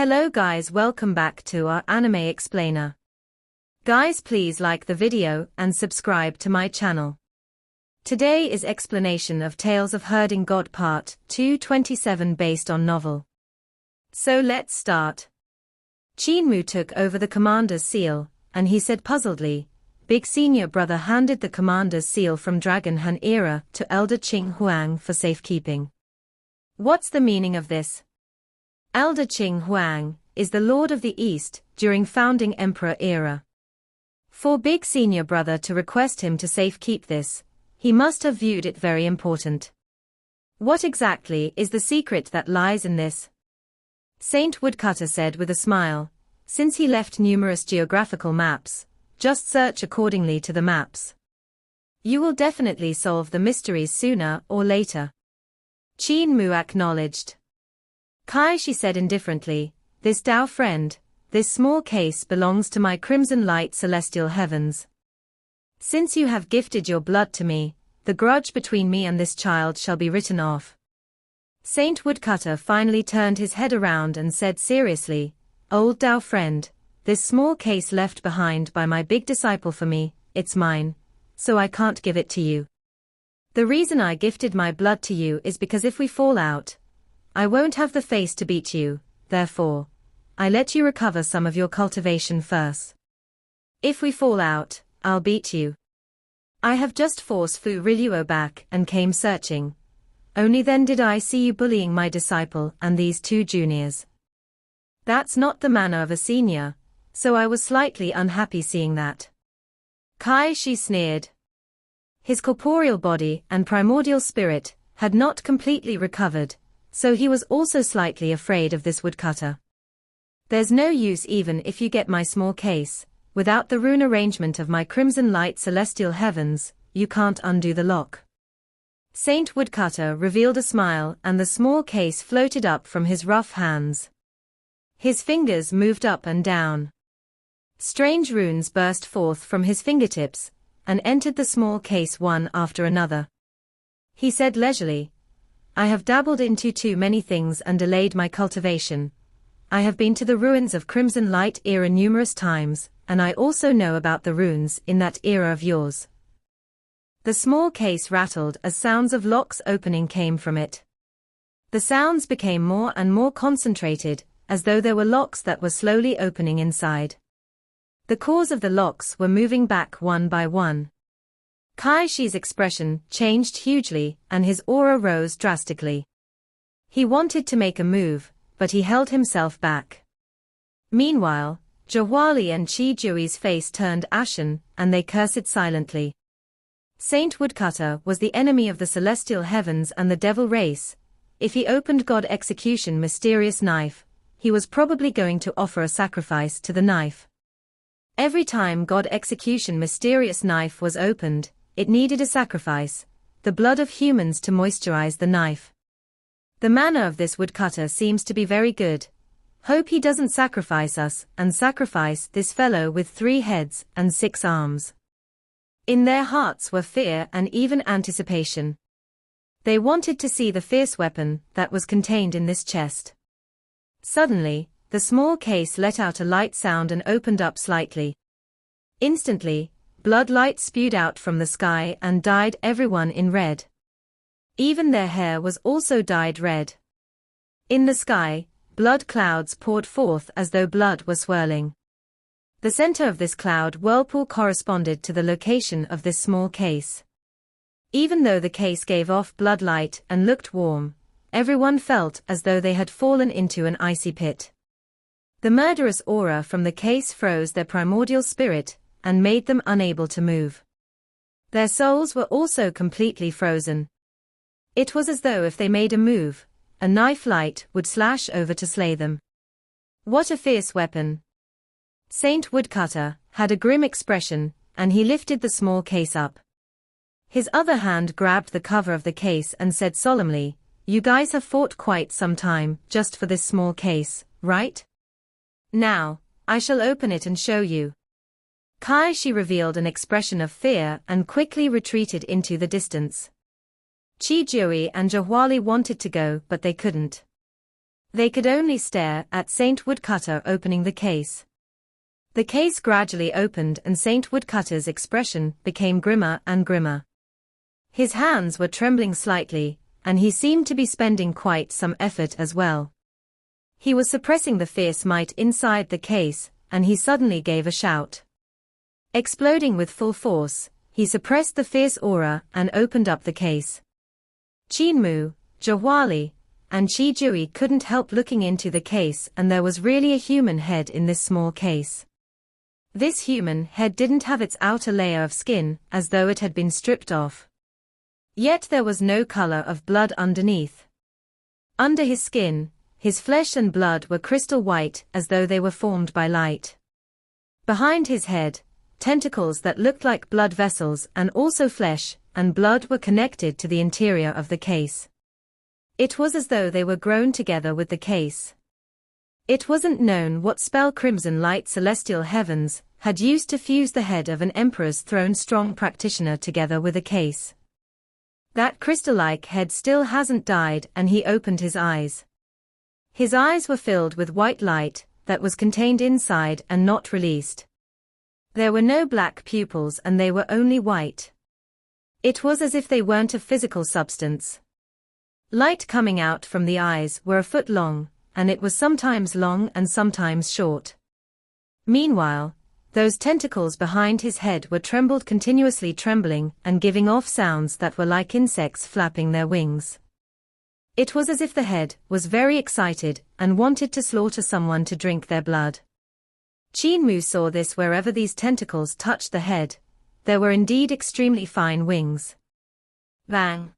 Hello guys, welcome back to our anime explainer. Guys, please like the video and subscribe to my channel. Today is explanation of Tales of Herding God Part 227 based on novel. So let's start. Qin Mu took over the commander's seal, and he said puzzledly, Big Senior Brother handed the commander's seal from Dragon Han era to Elder Qing Huang for safekeeping. What's the meaning of this? Elder Qing Huang is the Lord of the East during founding Emperor era. For Big Senior Brother to request him to safekeep this, he must have viewed it very important. What exactly is the secret that lies in this? Saint Woodcutter said with a smile, since he left numerous geographical maps, just search accordingly to the maps. You will definitely solve the mysteries sooner or later. Qin Mu acknowledged. Kai, she said indifferently, this Tao friend, this small case belongs to my crimson light celestial heavens. Since you have gifted your blood to me, the grudge between me and this child shall be written off. Saint Woodcutter finally turned his head around and said seriously, Old Tao friend, this small case left behind by my big disciple for me, it's mine, so I can't give it to you. The reason I gifted my blood to you is because if we fall out, I won't have the face to beat you, therefore, I let you recover some of your cultivation first. If we fall out, I'll beat you. I have just forced Fu Riluo back and came searching. Only then did I see you bullying my disciple and these two juniors. That's not the manner of a senior, so I was slightly unhappy seeing that. Kai, she sneered. His corporeal body and primordial spirit had not completely recovered, so he was also slightly afraid of this woodcutter. There's no use even if you get my small case, without the rune arrangement of my crimson light celestial heavens, you can't undo the lock. Saint Woodcutter revealed a smile and the small case floated up from his rough hands. His fingers moved up and down. Strange runes burst forth from his fingertips, and entered the small case one after another. He said leisurely, I have dabbled into too many things and delayed my cultivation. I have been to the ruins of Crimson Light era numerous times, and I also know about the runes in that era of yours. The small case rattled as sounds of locks opening came from it. The sounds became more and more concentrated, as though there were locks that were slowly opening inside. The cores of the locks were moving back one by one. Kai Shi's expression changed hugely and his aura rose drastically. He wanted to make a move, but he held himself back. Meanwhile, Jawali and Chi Jui's face turned ashen, and they cursed silently. Saint Woodcutter was the enemy of the celestial heavens and the devil race. If he opened God Execution mysterious knife, he was probably going to offer a sacrifice to the knife. Every time God Execution mysterious knife was opened, it needed a sacrifice, the blood of humans to moisturize the knife. The manner of this woodcutter seems to be very good. Hope he doesn't sacrifice us and sacrifice this fellow with 3 heads and 6 arms. In their hearts were fear and even anticipation. They wanted to see the fierce weapon that was contained in this chest. Suddenly, the small case let out a light sound and opened up slightly. Instantly, blood light spewed out from the sky and dyed everyone in red. Even their hair was also dyed red. In the sky, blood clouds poured forth as though blood were swirling. The center of this cloud whirlpool corresponded to the location of this small case. Even though the case gave off blood light and looked warm, everyone felt as though they had fallen into an icy pit. The murderous aura from the case froze their primordial spirit and made them unable to move. Their souls were also completely frozen. It was as though if they made a move, a knife light would slash over to slay them. What a fierce weapon! Saint Woodcutter had a grim expression, and he lifted the small case up. His other hand grabbed the cover of the case and said solemnly, You guys have fought quite some time just for this small case, right? Now, I shall open it and show you. Kai Shi revealed an expression of fear and quickly retreated into the distance. Chi Jui and Jawali wanted to go but they couldn't. They could only stare at Saint Woodcutter opening the case. The case gradually opened and Saint Woodcutter's expression became grimmer and grimmer. His hands were trembling slightly, and he seemed to be spending quite some effort as well. He was suppressing the fierce might inside the case, and he suddenly gave a shout. Exploding with full force, he suppressed the fierce aura and opened up the case. Qin Mu, Jawali, and Chi Jui couldn't help looking into the case, and there was really a human head in this small case. This human head didn't have its outer layer of skin, as though it had been stripped off. Yet there was no color of blood underneath. Under his skin, his flesh and blood were crystal white, as though they were formed by light. Behind his head, tentacles that looked like blood vessels and also flesh and blood were connected to the interior of the case. It was as though they were grown together with the case. It wasn't known what spell Crimson Light Celestial Heavens had used to fuse the head of an Emperor's Throne strong practitioner together with a case. That crystal-like head still hasn't died, and he opened his eyes. His eyes were filled with white light that was contained inside and not released. There were no black pupils and they were only white. It was as if they weren't a physical substance. Light coming out from the eyes were a foot long, and it was sometimes long and sometimes short. Meanwhile, those tentacles behind his head were continuously trembling and giving off sounds that were like insects flapping their wings. It was as if the head was very excited and wanted to slaughter someone to drink their blood. Qin Mu saw this wherever these tentacles touched the head. There were indeed extremely fine wings. Bang!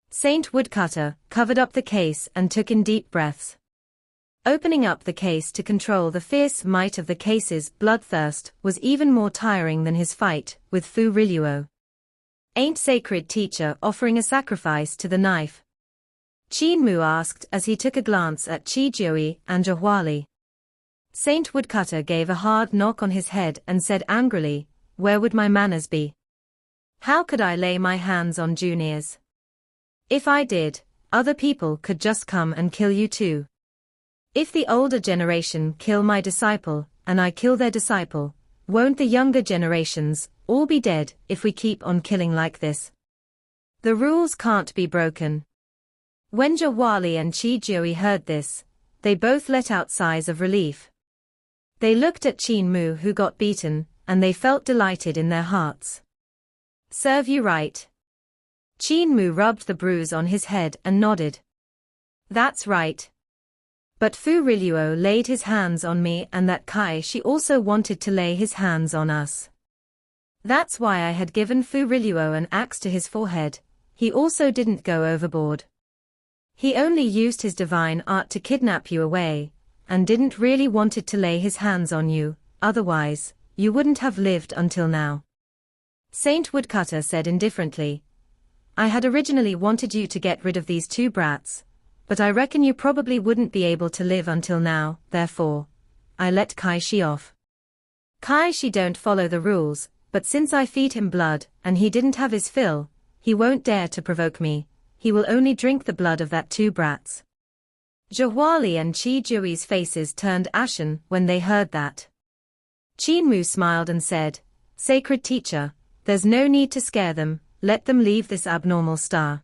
Saint Woodcutter covered up the case and took in deep breaths. Opening up the case to control the fierce might of the case's bloodthirst was even more tiring than his fight with Fu Riluo. Ain't sacred teacher offering a sacrifice to the knife? Qin Mu asked as he took a glance at Chi Jui and Jawali. Saint Woodcutter gave a hard knock on his head and said angrily, "Where would my manners be? How could I lay my hands on juniors? If I did, other people could just come and kill you too. If the older generation kill my disciple, and I kill their disciple, won't the younger generations all be dead if we keep on killing like this? The rules can't be broken." When Jawali and Chi Jui heard this, they both let out sighs of relief. They looked at Qin Mu who got beaten, and they felt delighted in their hearts. "Serve you right." Qin Mu rubbed the bruise on his head and nodded. "That's right. But Fu Riluo laid his hands on me, and that Kai she also wanted to lay his hands on us. That's why I had given Fu Riluo an axe to his forehead. He also didn't go overboard. He only used his divine art to kidnap you away, and didn't really wanted to lay his hands on you, otherwise, you wouldn't have lived until now." Saint Woodcutter said indifferently, "I had originally wanted you to get rid of these two brats, but I reckon you probably wouldn't be able to live until now, therefore, I let Kai Shi off. Kai Shi don't follow the rules, but since I feed him blood and he didn't have his fill, he won't dare to provoke me, he will only drink the blood of that two brats." Jawali and Chi Jui's faces turned ashen when they heard that. Qin Mu smiled and said, "Sacred teacher, there's no need to scare them, let them leave this abnormal star."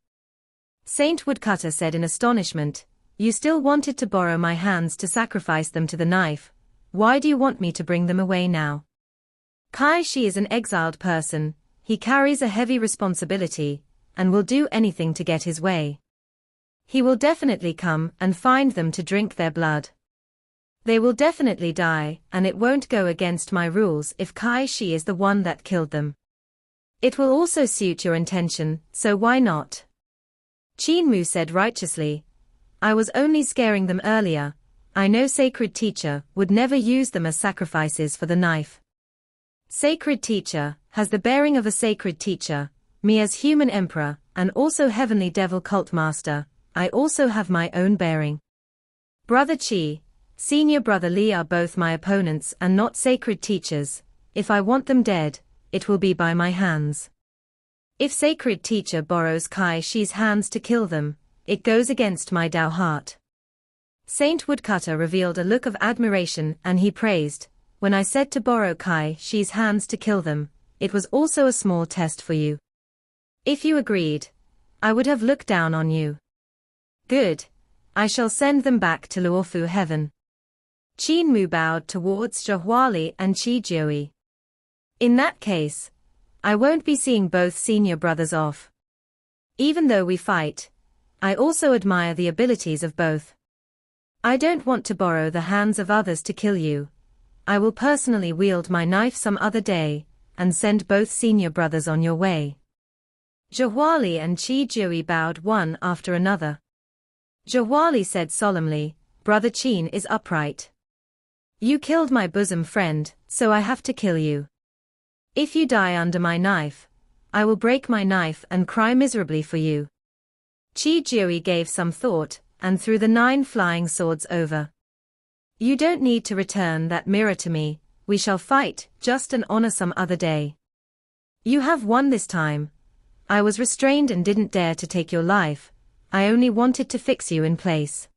Saint Woodcutter said in astonishment, "You still wanted to borrow my hands to sacrifice them to the knife, why do you want me to bring them away now? Kai Shi is an exiled person, he carries a heavy responsibility, and will do anything to get his way. He will definitely come and find them to drink their blood. They will definitely die, and it won't go against my rules if Kai Shi is the one that killed them. It will also suit your intention, so why not?" Qin Mu said righteously, "I was only scaring them earlier, I know sacred teacher would never use them as sacrifices for the knife. Sacred teacher has the bearing of a sacred teacher, me as human emperor, and also heavenly devil cult master, I also have my own bearing. Brother Qi, senior brother Li are both my opponents and not sacred teachers, if I want them dead, it will be by my hands. If sacred teacher borrows Kai Shi's hands to kill them, it goes against my Dao heart. Saint Woodcutter revealed a look of admiration and he praised, "When I said to borrow Kai Shi's hands to kill them, it was also a small test for you. If you agreed, I would have looked down on you. Good. I shall send them back to Luofu heaven." Qin Mu bowed towards Zhehuali and Qi Jiui. "In that case, I won't be seeing both senior brothers off. Even though we fight, I also admire the abilities of both. I don't want to borrow the hands of others to kill you. I will personally wield my knife some other day, and send both senior brothers on your way." Zhehuali and Qi Jiui bowed one after another. Zhehuali said solemnly, "Brother Qin is upright. You killed my bosom friend, so I have to kill you. If you die under my knife, I will break my knife and cry miserably for you." Qi Jiui gave some thought, and threw the 9 flying swords over. "You don't need to return that mirror to me, we shall fight, just an honor some other day. You have won this time. I was restrained and didn't dare to take your life, I only wanted to fix you in place.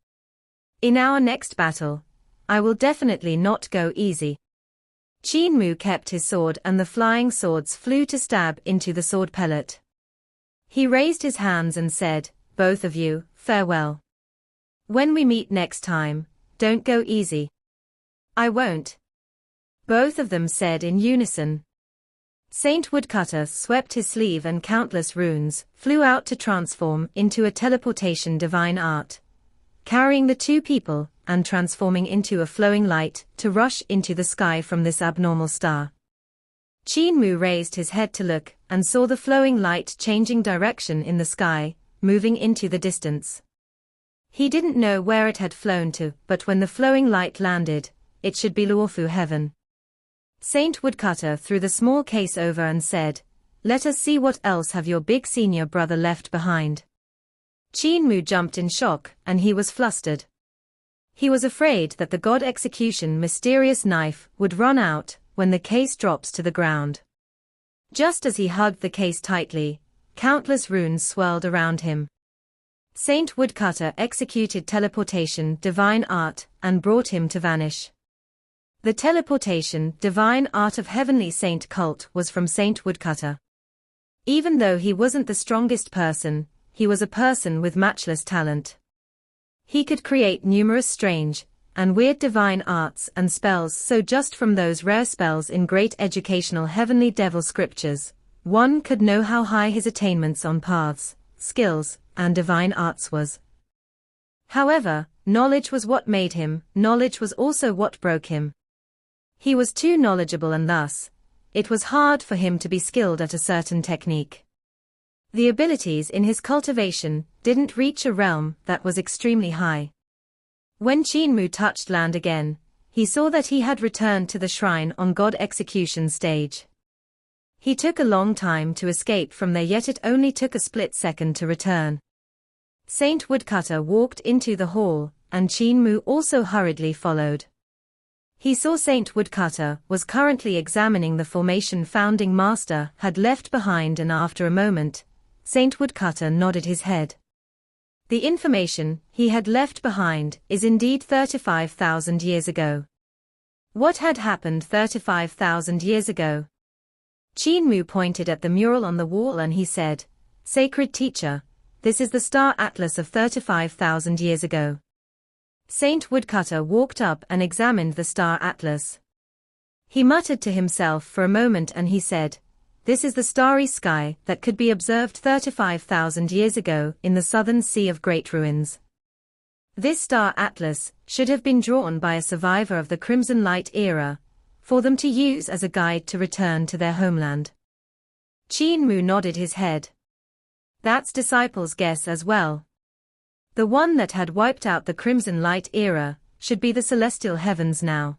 In our next battle, I will definitely not go easy." Qin Mu kept his sword and the flying swords flew to stab into the sword pellet. He raised his hands and said, "Both of you, farewell. When we meet next time, don't go easy." "I won't." Both of them said in unison. Saint Woodcutter swept his sleeve and countless runes flew out to transform into a teleportation divine art, carrying the 2 people and transforming into a flowing light to rush into the sky from this abnormal star. Qin Mu raised his head to look and saw the flowing light changing direction in the sky, moving into the distance. He didn't know where it had flown to, but when the flowing light landed, it should be Luofu heaven. Saint Woodcutter threw the small case over and said, "Let us see what else have your big senior brother left behind." Qin Mu jumped in shock and he was flustered. He was afraid that the God Execution mysterious knife would run out when the case drops to the ground. Just as he hugged the case tightly, countless runes swirled around him. Saint Woodcutter executed teleportation divine art and brought him to vanish. The teleportation divine art of heavenly saint cult was from Saint Woodcutter. Even though he wasn't the strongest person, he was a person with matchless talent. He could create numerous strange and weird divine arts and spells, so just from those rare spells in great educational heavenly devil scriptures, one could know how high his attainments on paths, skills, and divine arts was. However, knowledge was what made him, knowledge was also what broke him. He was too knowledgeable and thus, it was hard for him to be skilled at a certain technique. The abilities in his cultivation didn't reach a realm that was extremely high. When Qin Mu touched land again, he saw that he had returned to the shrine on God Execution stage. He took a long time to escape from there, yet it only took a split second to return. Saint Woodcutter walked into the hall, and Qin Mu also hurriedly followed. He saw Saint Woodcutter was currently examining the formation founding master had left behind, and after a moment, Saint Woodcutter nodded his head. The information he had left behind is indeed 35,000 years ago. What had happened 35,000 years ago? Qin Mu pointed at the mural on the wall and he said, "Sacred teacher, this is the star atlas of 35,000 years ago." Saint Woodcutter walked up and examined the star atlas. He muttered to himself for a moment and he said, "This is the starry sky that could be observed 35,000 years ago in the southern sea of great ruins. This star atlas should have been drawn by a survivor of the Crimson Light era, for them to use as a guide to return to their homeland." Qin Mu nodded his head. "That's disciple's guess as well. The one that had wiped out the Crimson Light era should be the celestial heavens now.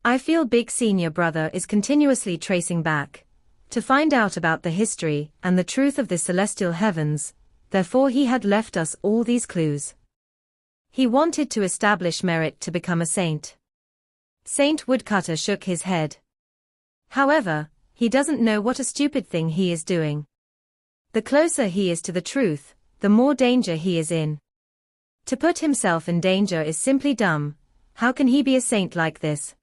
I feel Big Senior Brother is continuously tracing back to find out about the history and the truth of the celestial heavens, therefore he had left us all these clues. He wanted to establish merit to become a saint." Saint Woodcutter shook his head. "However, he doesn't know what a stupid thing he is doing. The closer he is to the truth, the more danger he is in. To put himself in danger is simply dumb. How can he be a saint like this?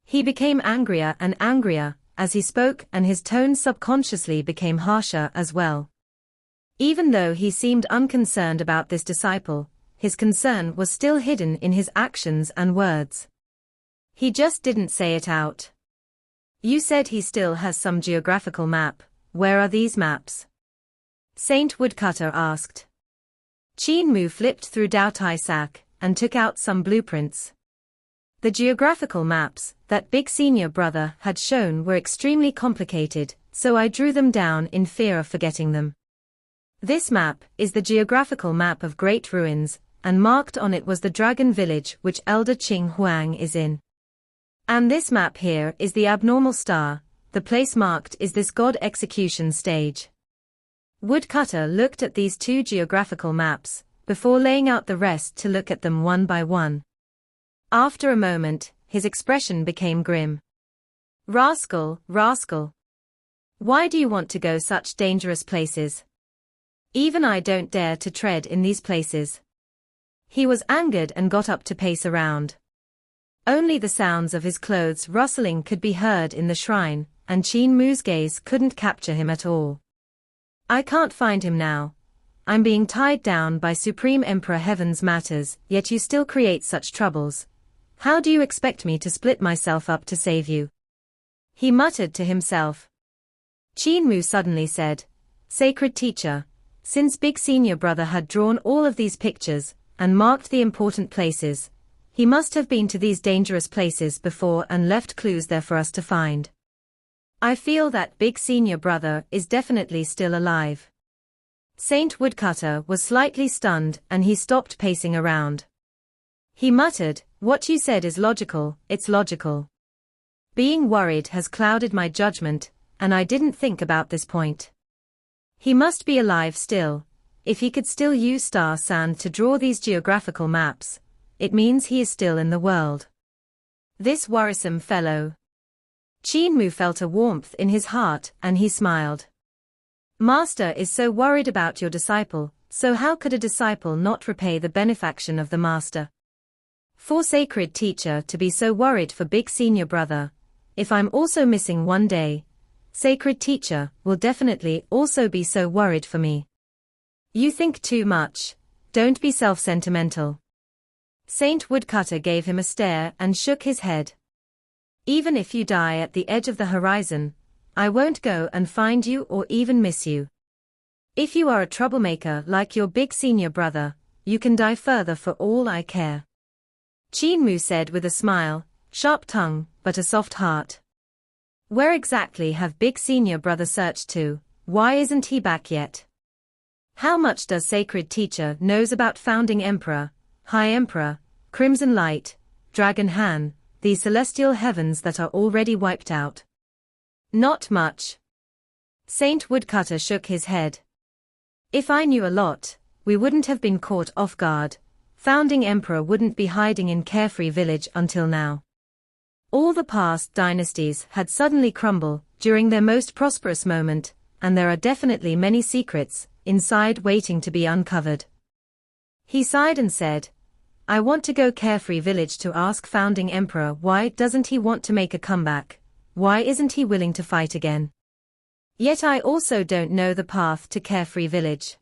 He became angrier and angrier as he spoke, and his tone subconsciously became harsher as well. Even though he seemed unconcerned about this disciple, his concern was still hidden in his actions and words. He just didn't say it out. You said he still has some geographical map. Where are these maps? Saint Woodcutter asked. Qin Mu flipped through Dao Tai Sac and took out some blueprints. The geographical maps that Big Senior Brother had shown were extremely complicated, so I drew them down in fear of forgetting them. This map is the geographical map of Great Ruins, and marked on it was the dragon village which Elder Qing Huang is in. And this map here is the abnormal star. The place marked is this god execution stage. Woodcutter looked at these two geographical maps, before laying out the rest to look at them one by one. After a moment, his expression became grim. Rascal, rascal. Why do you want to go such dangerous places? Even I don't dare to tread in these places. He was angered and got up to pace around. Only the sounds of his clothes rustling could be heard in the shrine, and Qin Mu's gaze couldn't capture him at all. I can't find him now. I'm being tied down by Supreme Emperor Heaven's matters, yet you still create such troubles. How do you expect me to split myself up to save you? He muttered to himself. Qin Mu suddenly said, Sacred Teacher, since Big Senior Brother had drawn all of these pictures, and marked the important places, he must have been to these dangerous places before and left clues there for us to find. I feel that Big Senior Brother is definitely still alive. Saint Woodcutter was slightly stunned and he stopped pacing around. He muttered, What you said is logical, it's logical. Being worried has clouded my judgment, and I didn't think about this point. He must be alive still. If he could still use star sand to draw these geographical maps, it means he is still in the world. This worrisome fellow. Qin Mu felt a warmth in his heart and he smiled. Master is so worried about your disciple, so how could a disciple not repay the benefaction of the master? For Sacred Teacher to be so worried for Big Senior Brother, if I'm also missing one day, Sacred Teacher will definitely also be so worried for me. You think too much. Don't be self-sentimental. Saint Woodcutter gave him a stare and shook his head. Even if you die at the edge of the horizon, I won't go and find you or even miss you. If you are a troublemaker like your Big Senior Brother, you can die further for all I care. Qin Mu said with a smile, sharp tongue, but a soft heart. Where exactly have Big Senior Brother searched to? Why isn't he back yet? How much does Sacred Teacher knows about Founding Emperor, High Emperor, Crimson Light, Dragon Han, these celestial heavens that are already wiped out? Not much. Saint Woodcutter shook his head. If I knew a lot, we wouldn't have been caught off guard. Founding Emperor wouldn't be hiding in Carefree Village until now. All the past dynasties had suddenly crumbled during their most prosperous moment, and there are definitely many secrets inside waiting to be uncovered. He sighed and said, I want to go Carefree Village to ask Founding Emperor why doesn't he want to make a comeback, why isn't he willing to fight again. Yet I also don't know the path to Carefree Village.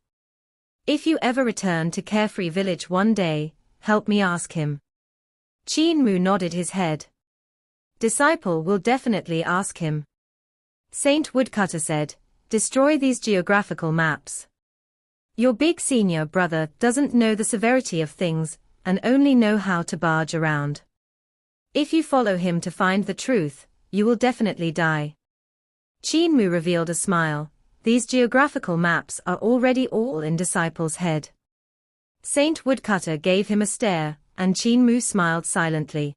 If you ever return to Carefree Village one day, help me ask him. Qin Mu nodded his head. Disciple will definitely ask him. Saint Woodcutter said, destroy these geographical maps. Your Big Senior Brother doesn't know the severity of things, and only know how to barge around. If you follow him to find the truth, you will definitely die. Qin Mu revealed a smile. These geographical maps are already all in Disciple's head. Saint Woodcutter gave him a stare, and Qin Mu smiled silently.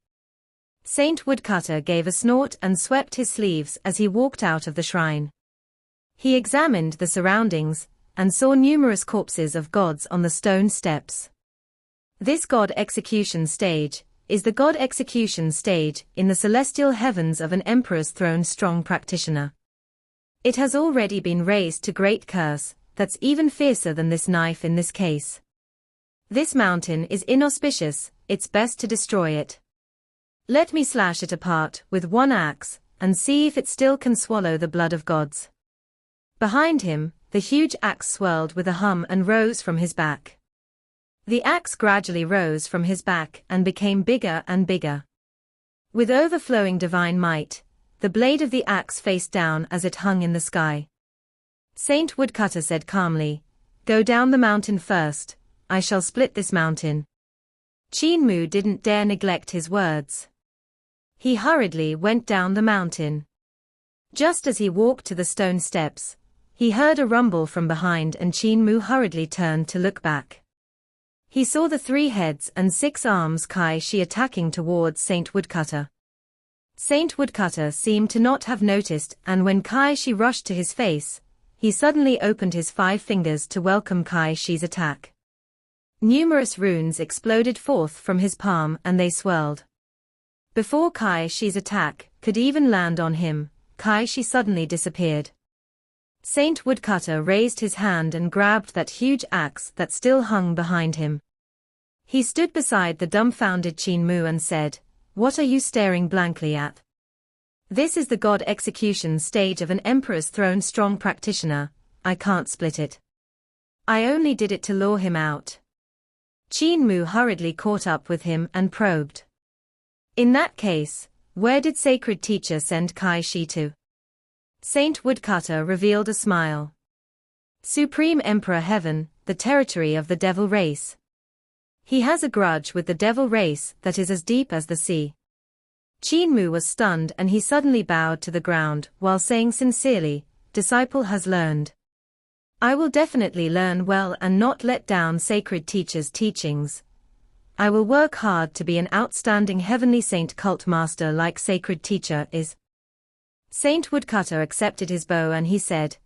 Saint Woodcutter gave a snort and swept his sleeves as he walked out of the shrine. He examined the surroundings, and saw numerous corpses of gods on the stone steps. This god execution stage is the god execution stage in the celestial heavens of an emperor's throne strong practitioner. It has already been raised to great curse, that's even fiercer than this knife in this case. This mountain is inauspicious, it's best to destroy it. Let me slash it apart with one axe, and see if it still can swallow the blood of gods. Behind him, the huge axe swirled with a hum and rose from his back. The axe gradually rose from his back and became bigger and bigger. With overflowing divine might, the blade of the axe faced down as it hung in the sky. Saint Woodcutter said calmly, "Go down the mountain first, I shall split this mountain." Qin Mu didn't dare neglect his words. He hurriedly went down the mountain. Just as he walked to the stone steps, he heard a rumble from behind and Qin Mu hurriedly turned to look back. He saw the 3 heads and 6 arms Kai Shi attacking towards Saint Woodcutter. Saint Woodcutter seemed to not have noticed, and when Kai Shi rushed to his face, he suddenly opened his 5 fingers to welcome Kai Shi's attack. Numerous runes exploded forth from his palm and they swirled. Before Kai Shi's attack could even land on him, Kai Shi suddenly disappeared. Saint Woodcutter raised his hand and grabbed that huge axe that still hung behind him. He stood beside the dumbfounded Qin Mu and said, "What are you staring blankly at? This is the god execution stage of an emperor's throne strong practitioner, I can't split it. I only did it to lure him out." Qin Mu hurriedly caught up with him and probed. "In that case, where did sacred teacher send Kai Shi to?" Saint Woodcutter revealed a smile. "Supreme Emperor Heaven, the territory of the devil race. He has a grudge with the devil race that is as deep as the sea." Qin Mu was stunned and he suddenly bowed to the ground while saying sincerely, "Disciple has learned. I will definitely learn well and not let down sacred teacher's teachings. I will work hard to be an outstanding heavenly saint cult master like sacred teacher is." Saint Woodcutter accepted his bow and he said,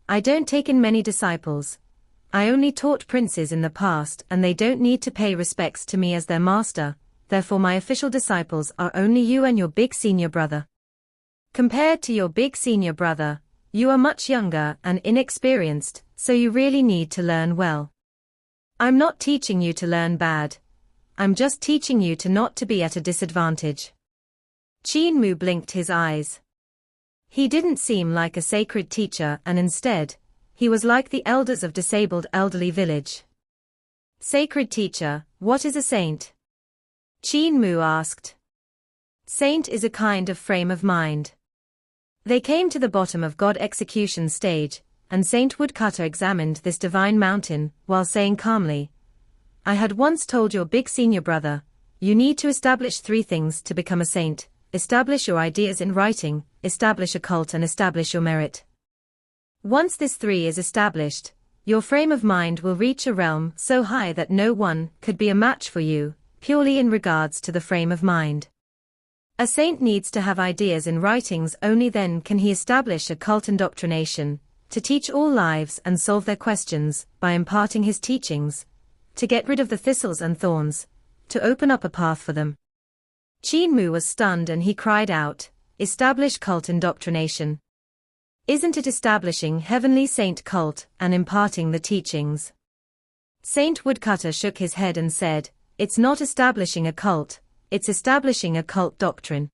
"I don't take in many disciples. I only taught princes in the past and they don't need to pay respects to me as their master, therefore my official disciples are only you and your big senior brother. Compared to your big senior brother, you are much younger and inexperienced, so you really need to learn well. I'm not teaching you to learn bad. I'm just teaching you to not to be at a disadvantage." Qin Mu blinked his eyes. He didn't seem like a sacred teacher and instead, he was like the elders of disabled elderly village. "Sacred teacher, what is a saint?" Qin Mu asked. "Saint is a kind of frame of mind." They came to the bottom of God execution stage, and Saint Woodcutter examined this divine mountain while saying calmly, "I had once told your big senior brother, you need to establish 3 things to become a saint: establish your ideas in writing, establish a cult and establish your merit. Once this 3 is established, your frame of mind will reach a realm so high that no one could be a match for you, purely in regards to the frame of mind. A saint needs to have ideas in writings, only then can he establish a cult indoctrination, to teach all lives and solve their questions by imparting his teachings, to get rid of the thistles and thorns, to open up a path for them." Qin Mu was stunned and he cried out, "Establish cult indoctrination. Isn't it establishing heavenly saint cult and imparting the teachings?" Saint Woodcutter shook his head and said, "It's not establishing a cult, it's establishing a cult doctrine.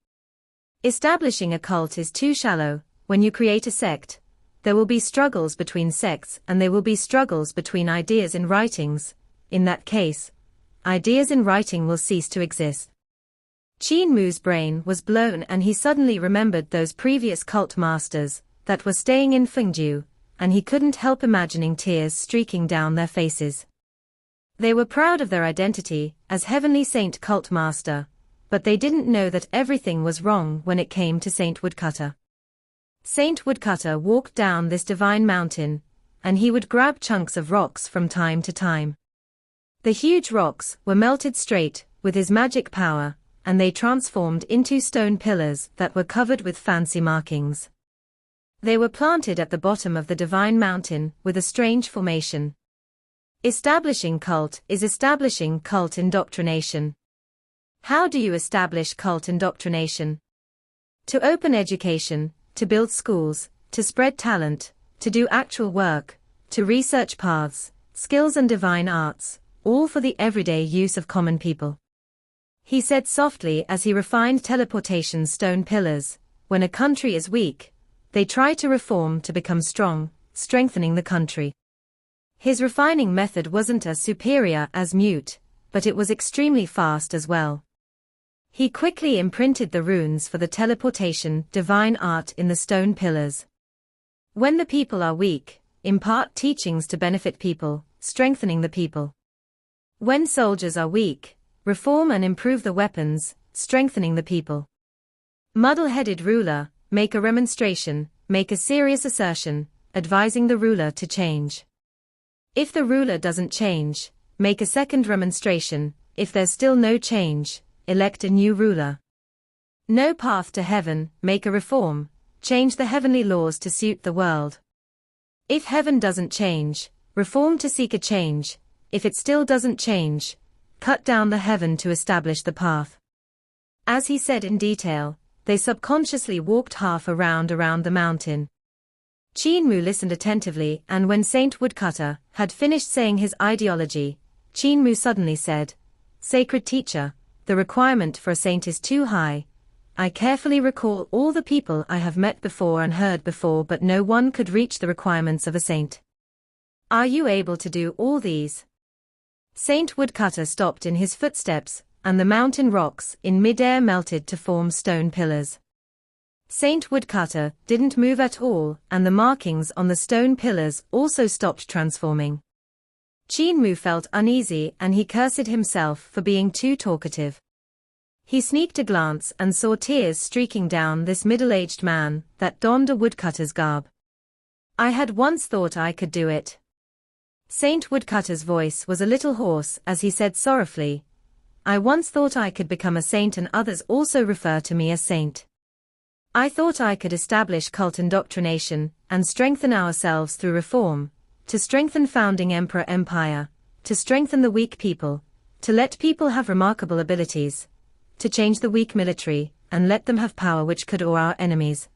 Establishing a cult is too shallow. When you create a sect, there will be struggles between sects and there will be struggles between ideas in writings. In that case, ideas in writing will cease to exist." Qin Mu's brain was blown and he suddenly remembered those previous cult masters that were staying in Fengdu, and he couldn't help imagining tears streaking down their faces. They were proud of their identity as heavenly saint cult master, but they didn't know that everything was wrong when it came to Saint Woodcutter. Saint Woodcutter walked down this divine mountain, and he would grab chunks of rocks from time to time. The huge rocks were melted straight with his magic power, and they transformed into stone pillars that were covered with fancy markings. They were planted at the bottom of the divine mountain with a strange formation. Establishing cult is establishing cult indoctrination. How do you establish cult indoctrination? To open education, to build schools, to spread talent, to do actual work, to research paths, skills and divine arts, all for the everyday use of common people. He said softly as he refined teleportation's stone pillars, when a country is weak, they try to reform to become strong, strengthening the country. His refining method wasn't as superior as Mute, but it was extremely fast as well. He quickly imprinted the runes for the teleportation divine art in the stone pillars. When the people are weak, impart teachings to benefit people, strengthening the people. When soldiers are weak, reform and improve the weapons, strengthening the people. Muddle-headed ruler, make a remonstration, make a serious assertion, advising the ruler to change. If the ruler doesn't change, make a second remonstration, if there's still no change, elect a new ruler. No path to heaven, make a reform, change the heavenly laws to suit the world. If heaven doesn't change, reform to seek a change, if it still doesn't change, cut down the heaven to establish the path. As he said in detail, they subconsciously walked half around the mountain. Qin Mu listened attentively, and when Saint Woodcutter had finished saying his ideology, Qin Mu suddenly said, "Sacred teacher, the requirement for a saint is too high. I carefully recall all the people I have met before and heard before, but no one could reach the requirements of a saint. Are you able to do all these?" Saint Woodcutter stopped in his footsteps, and the mountain rocks in mid-air melted to form stone pillars. Saint Woodcutter didn't move at all, and the markings on the stone pillars also stopped transforming. Qin Mu felt uneasy and he cursed himself for being too talkative. He sneaked a glance and saw tears streaking down this middle-aged man that donned a woodcutter's garb. "I had once thought I could do it." Saint Woodcutter's voice was a little hoarse as he said sorrowfully, "I once thought I could become a saint, and others also refer to me as saint. I thought I could establish cult indoctrination and strengthen ourselves through reform, to strengthen founding emperor empire, to strengthen the weak people, to let people have remarkable abilities, to change the weak military, and let them have power which could awe our enemies.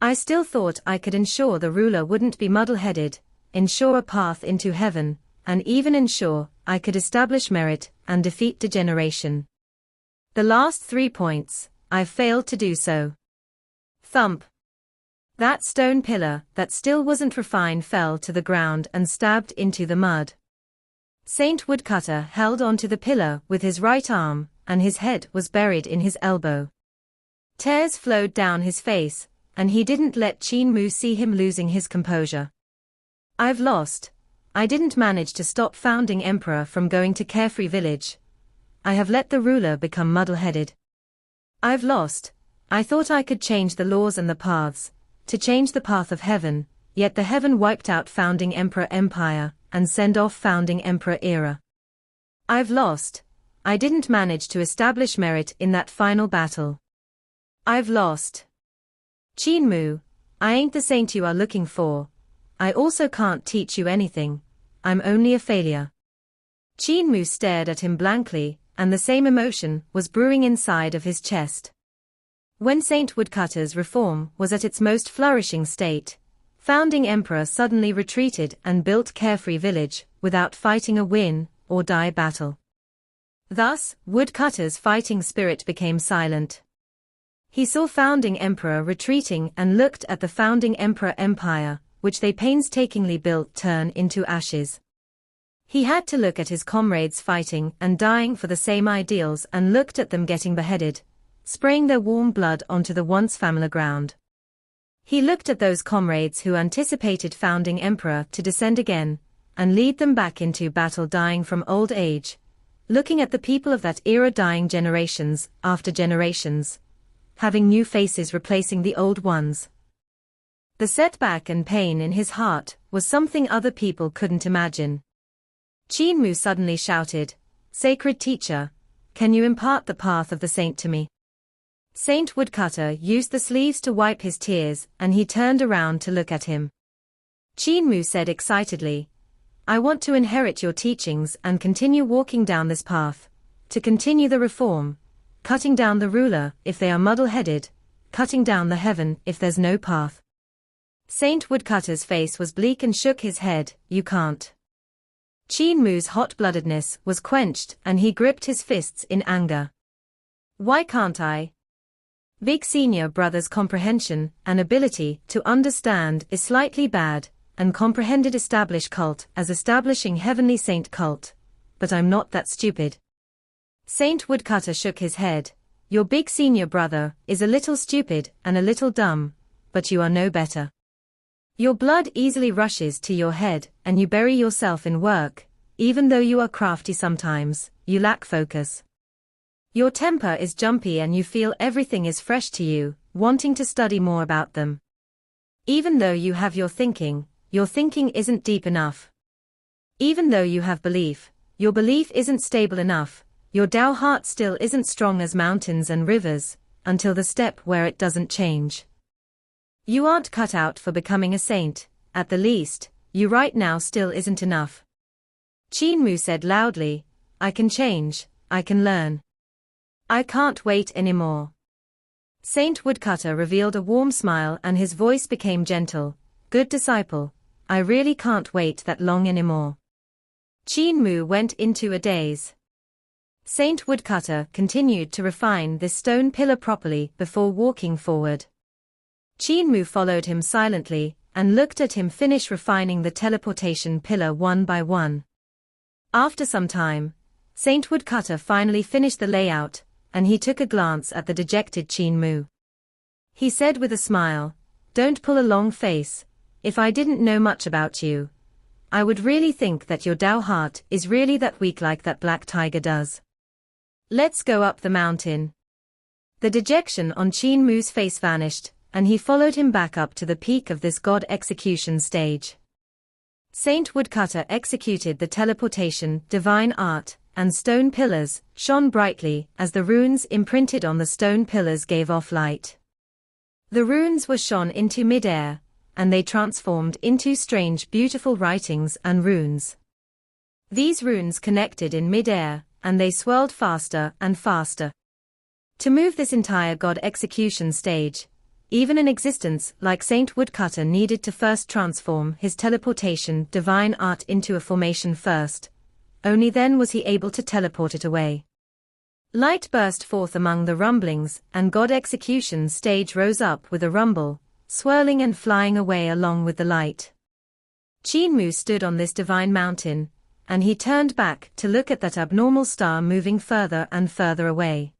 I still thought I could ensure the ruler wouldn't be muddle-headed, ensure a path into heaven, and even ensure I could establish merit and defeat degeneration. The last 3 points, I failed to do so." Thump. That stone pillar that still wasn't refined fell to the ground and stabbed into the mud. Saint Woodcutter held onto the pillar with his right arm, and his head was buried in his elbow. Tears flowed down his face, and he didn't let Qin Mu see him losing his composure. "I've lost. I didn't manage to stop founding emperor from going to Carefree Village. I have let the ruler become muddle-headed. I've lost. I thought I could change the laws and the paths, to change the path of heaven, yet the heaven wiped out founding emperor empire, and send off founding emperor era. I've lost. I didn't manage to establish merit in that final battle. I've lost. Qin Mu, I ain't the saint you are looking for. I also can't teach you anything. I'm only a failure." Qin Mu stared at him blankly, and the same emotion was brewing inside of his chest. When Saint Woodcutter's reform was at its most flourishing state, founding emperor suddenly retreated and built Carefree Village without fighting a win or die battle. Thus, Woodcutter's fighting spirit became silent. He saw founding emperor retreating and looked at the founding emperor empire, which they painstakingly built, turn into ashes. He had to look at his comrades fighting and dying for the same ideals, and looked at them getting beheaded, spraying their warm blood onto the once familiar ground. He looked at those comrades who anticipated founding emperor to descend again, and lead them back into battle dying from old age, looking at the people of that era dying generations after generations, having new faces replacing the old ones. The setback and pain in his heart was something other people couldn't imagine. Qin Mu suddenly shouted, "Sacred teacher, can you impart the path of the saint to me?" Saint Woodcutter used the sleeves to wipe his tears, and he turned around to look at him. Qin Mu said excitedly, "I want to inherit your teachings and continue walking down this path, to continue the reform, cutting down the ruler if they are muddle-headed, cutting down the heaven if there's no path." Saint Woodcutter's face was bleak and shook his head, "You can't. Qin Mu's hot-bloodedness was quenched and he gripped his fists in anger. Why can't I? Big senior brother's comprehension and ability to understand is slightly bad, and comprehended established cult as establishing heavenly saint cult, but I'm not that stupid. Saint Woodcutter shook his head. Your big senior brother is a little stupid and a little dumb, but you are no better. Your blood easily rushes to your head and you bury yourself in work, even though you are crafty sometimes, you lack focus. Your temper is jumpy and you feel everything is fresh to you, wanting to study more about them. Even though you have your thinking isn't deep enough. Even though you have belief, your belief isn't stable enough, your Tao heart still isn't strong as mountains and rivers, until the step where it doesn't change. You aren't cut out for becoming a saint, at the least, you right now still isn't enough. Qin Mu said loudly, I can change, I can learn. I can't wait anymore. Saint Woodcutter revealed a warm smile and his voice became gentle. Good disciple, I really can't wait that long anymore. Qin Mu went into a daze. Saint Woodcutter continued to refine this stone pillar properly before walking forward. Qin Mu followed him silently and looked at him finish refining the teleportation pillar one by one. After some time, Saint Woodcutter finally finished the layout, and he took a glance at the dejected Qin Mu. He said with a smile, Don't pull a long face, if I didn't know much about you, I would really think that your Tao heart is really that weak like that black tiger does. Let's go up the mountain. The dejection on Qin Mu's face vanished, and he followed him back up to the peak of this god execution stage. Saint Woodcutter executed the teleportation divine art, and stone pillars shone brightly as the runes imprinted on the stone pillars gave off light. The runes were shone into mid-air, and they transformed into strange beautiful writings and runes. These runes connected in mid-air, and they swirled faster and faster. To move this entire god execution stage, even an existence like Saint Woodcutter needed to first transform his teleportation divine art into a formation first. Only then was he able to teleport it away. Light burst forth among the rumblings, and god execution stage rose up with a rumble, swirling and flying away along with the light. Qin Mu stood on this divine mountain, and he turned back to look at that abnormal star moving further and further away.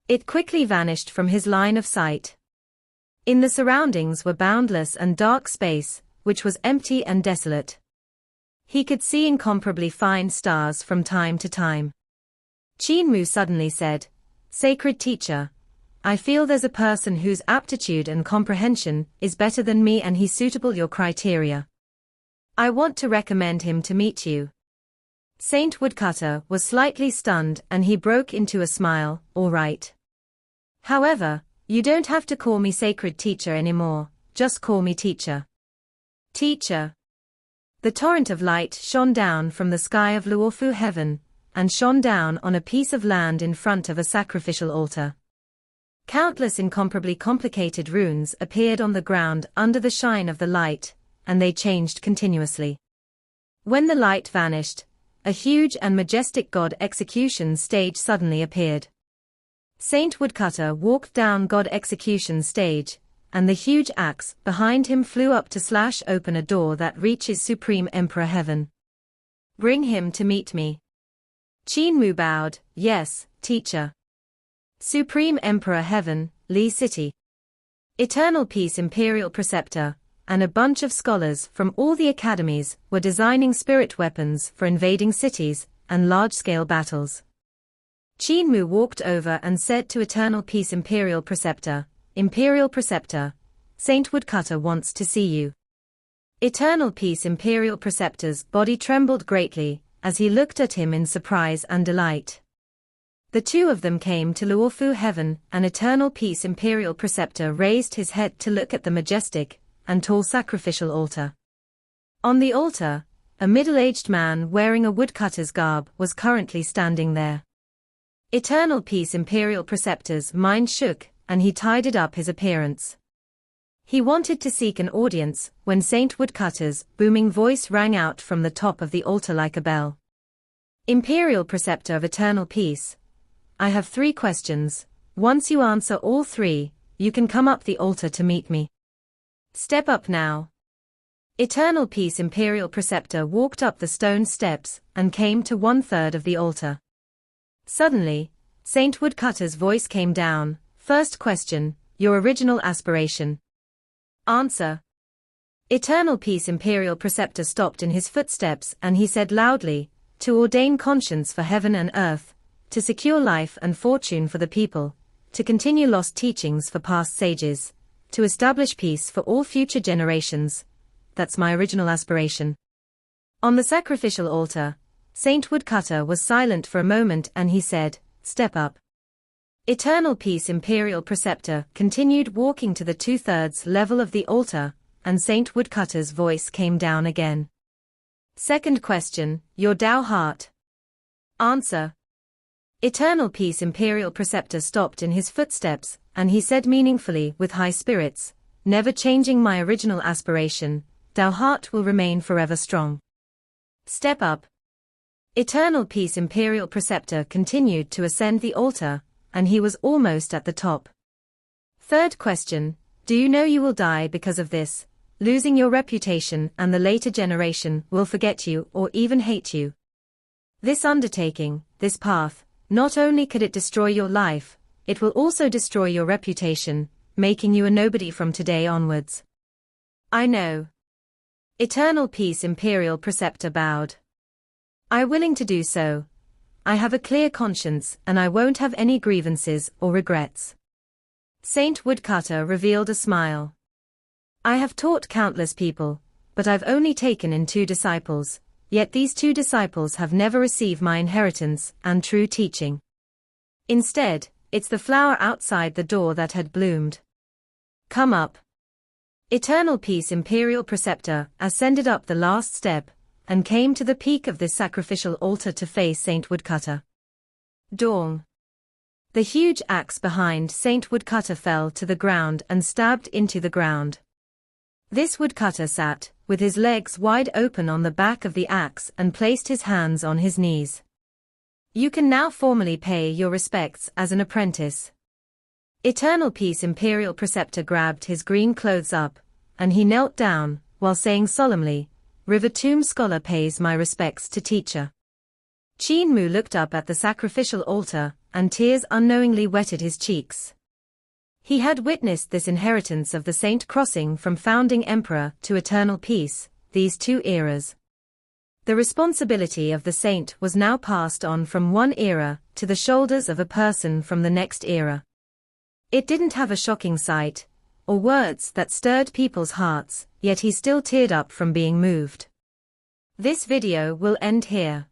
It quickly vanished from his line of sight. In the surroundings were boundless and dark space, which was empty and desolate. He could see incomparably fine stars from time to time. Qin Mu suddenly said, Sacred teacher, I feel there's a person whose aptitude and comprehension is better than me and he's suitable your criteria. I want to recommend him to meet you. Saint Woodcutter was slightly stunned and he broke into a smile, all right. However, you don't have to call me sacred teacher anymore, just call me teacher. Teacher. The torrent of light shone down from the sky of Luofu heaven, and shone down on a piece of land in front of a sacrificial altar. Countless incomparably complicated runes appeared on the ground under the shine of the light, and they changed continuously. When the light vanished, a huge and majestic god execution stage suddenly appeared. Saint Woodcutter walked down god execution stage, and the huge axe behind him flew up to slash open a door that reaches Supreme Emperor Heaven. Bring him to meet me. Qin Mu bowed, yes, teacher. Supreme Emperor Heaven, Li City. Eternal Peace Imperial Preceptor, and a bunch of scholars from all the academies were designing spirit weapons for invading cities and large-scale battles. Qin Mu walked over and said to Eternal Peace Imperial Preceptor, Saint Woodcutter wants to see you. Eternal Peace Imperial Preceptor's body trembled greatly as he looked at him in surprise and delight. The two of them came to Luofu Heaven, and Eternal Peace Imperial Preceptor raised his head to look at the majestic and tall sacrificial altar. On the altar, a middle-aged man wearing a woodcutter's garb was currently standing there. Eternal Peace Imperial Preceptor's mind shook, and he tidied up his appearance. He wanted to seek an audience when Saint Woodcutter's booming voice rang out from the top of the altar like a bell. Imperial Preceptor of Eternal Peace, I have 3 questions. Once you answer all 3, you can come up the altar to meet me. Step up now. Eternal Peace Imperial Preceptor walked up the stone steps and came to 1/3 of the altar. Suddenly, Saint Woodcutter's voice came down. First question, your original aspiration. Answer. Eternal Peace Imperial Preceptor stopped in his footsteps and he said loudly, to ordain conscience for heaven and earth, to secure life and fortune for the people, to continue lost teachings for past sages, to establish peace for all future generations. That's my original aspiration. On the sacrificial altar, Saint Woodcutter was silent for a moment and he said, step up. Eternal Peace Imperial Preceptor continued walking to the 2/3 level of the altar, and Saint Woodcutter's voice came down again. Second question, your Tao heart. Answer. Eternal Peace Imperial Preceptor stopped in his footsteps, and he said meaningfully with high spirits, never changing my original aspiration, Tao heart will remain forever strong. Step up. Eternal Peace Imperial Preceptor continued to ascend the altar, and he was almost at the top. Third question, do you know you will die because of this, losing your reputation and the later generation will forget you or even hate you? This undertaking, this path, not only could it destroy your life, it will also destroy your reputation, making you a nobody from today onwards. I know. Eternal Peace Imperial Preceptor bowed. I'm willing to do so. I have a clear conscience and I won't have any grievances or regrets. Saint Woodcutter revealed a smile. I have taught countless people, but I've only taken in 2 disciples, yet these 2 disciples have never received my inheritance and true teaching. Instead, it's the flower outside the door that had bloomed. Come up. Eternal Peace Imperial Preceptor ascended up the last step, and came to the peak of this sacrificial altar to face Saint Woodcutter. Dong. The huge axe behind Saint Woodcutter fell to the ground and stabbed into the ground. This woodcutter sat, with his legs wide open on the back of the axe and placed his hands on his knees. You can now formally pay your respects as an apprentice. Eternal Peace Imperial Preceptor grabbed his green clothes up, and he knelt down, while saying solemnly, River Tomb Scholar pays my respects to teacher. Qin Mu looked up at the sacrificial altar, and tears unknowingly wetted his cheeks. He had witnessed this inheritance of the saint crossing from founding emperor to eternal peace, these 2 eras. The responsibility of the saint was now passed on from one era to the shoulders of a person from the next era. It didn't have a shocking sight, or words that stirred people's hearts, yet he still teared up from being moved. This video will end here.